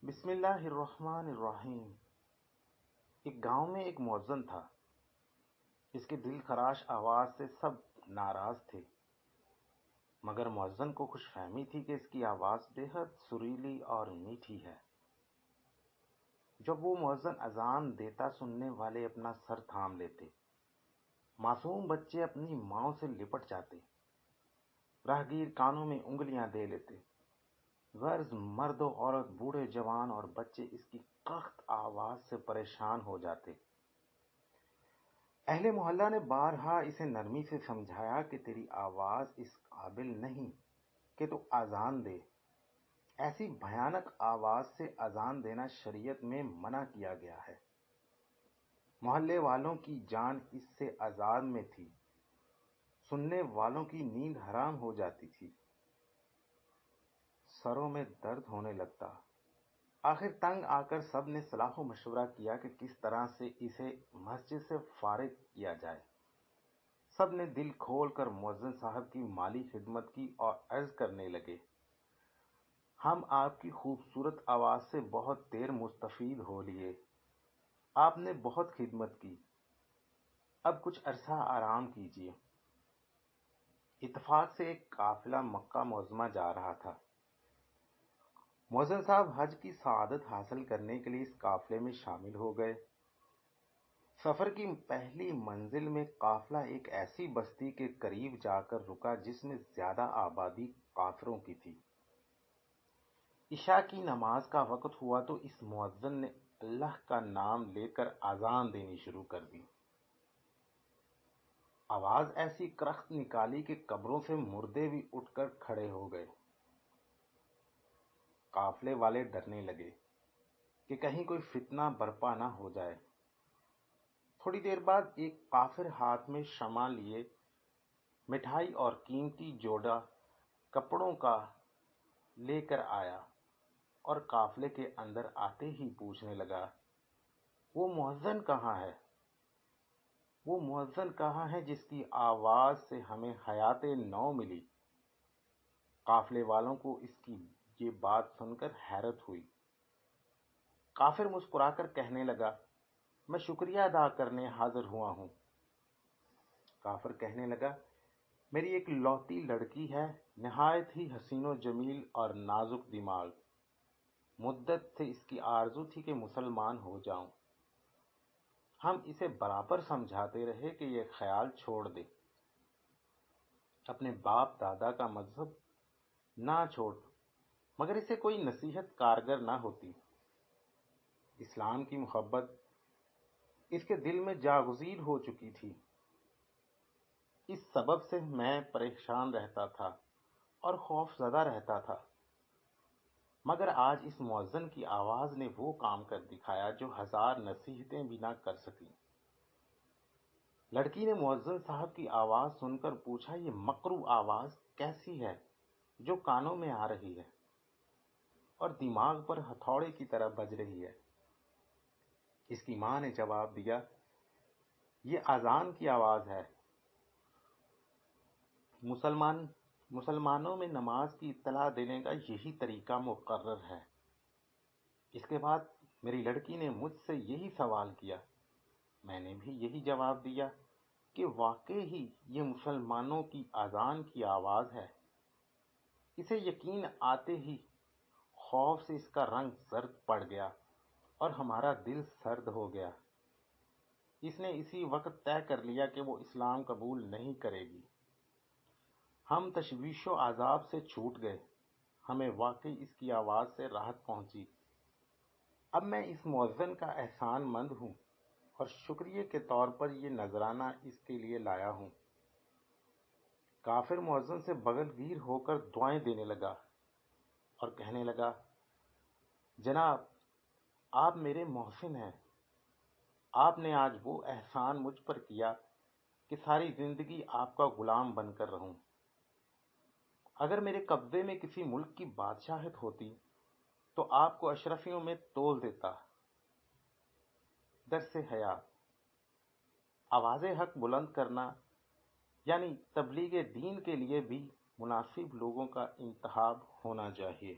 بسم اللہ الرحمن الرحیم۔ ایک گاؤں میں ایک مؤذن تھا۔ اس کے دل خراش آواز سے سب ناراض تھے، مگر مؤذن کو خوش فہمی تھی کہ اس کی آواز بے حد سریلی اور میٹھی ہے۔ جب وہ مؤذن اذان دیتا سننے والے اپنا سر تھام لیتے، معصوم بچے اپنی ماؤں سے لپٹ جاتے، راہگیر کانوں میں انگلیاں دے لیتے، غرض مرد و عورت، بوڑھے جوان اور بچے اس کی کخت آواز سے پریشان ہو جاتے۔ اہل محلہ نے بارہا اسے نرمی سے سمجھایا کہ تیری آواز اس قابل نہیں کہ تو اذان دے۔ ایسی بھیانک آواز سے اذان دینا شریعت میں منع کیا گیا ہے۔ محلے والوں کی جان اس سے آزاد میں تھی، سننے والوں کی نیند حرام ہو جاتی تھی، سروں میں درد ہونے لگتا۔ آخر تنگ آ کر سب نے صلاح و مشورہ کیا کہ کس طرح سے اسے مسجد سے فارغ کیا جائے۔ سب نے دل کھول کر مؤذن صاحب کی مالی خدمت کی اور عرض کرنے لگے، ہم آپ کی خوبصورت آواز سے بہت دیر مستفید ہو لیے، آپ نے بہت خدمت کی، اب کچھ عرصہ آرام کیجیے۔ اتفاق سے ایک قافلہ مکہ معظمہ جا رہا تھا۔ مؤذن صاحب حج کی سعادت حاصل کرنے کے لیے اس قافلے میں شامل ہو گئے۔ سفر کی پہلی منزل میں قافلہ ایک ایسی بستی کے قریب جا کر رکا جس میں زیادہ آبادی کافروں کی تھی۔ عشاء کی نماز کا وقت ہوا تو اس مؤذن نے اللہ کا نام لے کر اذان دینی شروع کر دی۔ آواز ایسی کرخت نکالی کہ قبروں سے مردے بھی اٹھ کر کھڑے ہو گئے۔ قافلے والے ڈرنے لگے کہ کہیں کوئی فتنہ برپا نہ ہو جائے۔ تھوڑی دیر بعد ایک کافر ہاتھ میں شمع لیے مٹھائی اور قیمتی جوڑا کپڑوں کا لے کر آیا اور قافلے کے اندر آتے ہی پوچھنے لگا، وہ مؤذن کہاں ہے؟ وہ مؤذن کہاں ہے جس کی آواز سے ہمیں حیات نو ملی؟ قافلے والوں کو اس کی یہ بات سن کر حیرت ہوئی۔ کافر مسکرا کر کہنے لگا، میں شکریہ ادا کرنے حاضر ہوا ہوں۔ کافر کہنے لگا، میری ایک لوتی لڑکی ہے، نہایت ہی حسین و جمیل اور نازک دماغ، مدت سے اس کی آرزو تھی کہ مسلمان ہو جاؤں۔ ہم اسے برابر سمجھاتے رہے کہ یہ خیال چھوڑ دے، اپنے باپ دادا کا مذہب نہ چھوڑ، مگر اسے کوئی نصیحت کارگر نہ ہوتی۔ اسلام کی محبت اس کے دل میں جاگزیر ہو چکی تھی۔ اس سبب سے میں پریشان رہتا تھا اور خوف زدہ رہتا تھا، مگر آج اس مؤذن کی آواز نے وہ کام کر دکھایا جو ہزار نصیحتیں بھی نہ کر سکیں۔ لڑکی نے مؤذن صاحب کی آواز سن کر پوچھا، یہ مکروہ آواز کیسی ہے جو کانوں میں آ رہی ہے اور دماغ پر ہتھوڑے کی طرح بج رہی ہے؟ اس کی ماں نے جواب دیا، یہ اذان کی آواز ہے۔ مسلمانوں میں نماز کی اطلاع دینے کا یہی طریقہ مقرر ہے۔ اس کے بعد میری لڑکی نے مجھ سے یہی سوال کیا، میں نے بھی یہی جواب دیا کہ واقعی ہی یہ مسلمانوں کی اذان کی آواز ہے۔ اسے یقین آتے ہی خوف سے اس کا رنگ زرد پڑ گیا اور ہمارا دل سرد ہو گیا۔ اس نے اسی وقت طے کر لیا کہ وہ اسلام قبول نہیں کرے گی۔ ہم تشویش و عذاب سے چھوٹ گئے، ہمیں واقعی اس کی آواز سے راحت پہنچی۔ اب میں اس مؤذن کا احسان مند ہوں اور شکریہ کے طور پر یہ نذرانہ اس کے لیے لایا ہوں۔ کافر مؤذن سے بغل گیر ہو کر دعائیں دینے لگا اور کہنے لگا، جناب آپ میرے محسن ہیں، آپ نے آج وہ احسان مجھ پر کیا کہ ساری زندگی آپ کا غلام بن کر رہوں۔ اگر میرے قبضے میں کسی ملک کی بادشاہت ہوتی تو آپ کو اشرفیوں میں تول دیتا۔ درس حیات، آواز حق بلند کرنا یعنی تبلیغ دین کے لیے بھی مناسب لوگوں کا انتخاب ہونا چاہیے۔